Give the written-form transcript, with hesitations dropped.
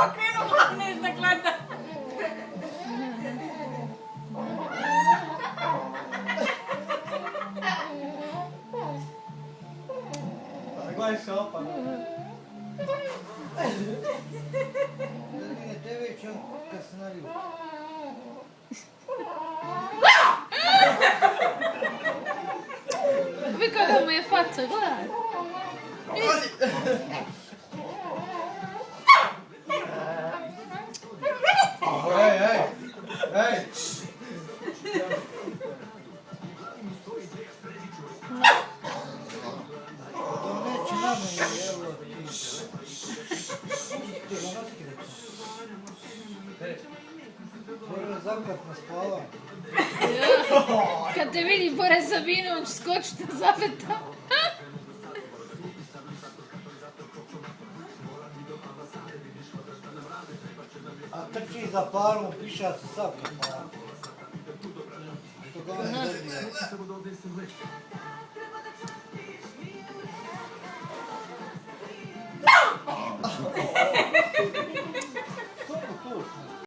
okrenuo glavne da gleda. Gledaj šopa. Da vidi tebe i će on kad se naliju. Vi kako mu je faca, gledaj. Ej! To neće na mene, evo ti. Ti ga noski reći. Treba zakratno spava. Kad te vidi pored Sabine, on će skočiti na zapeta. A trči za parom, piša se sapke. Što ga on dobije.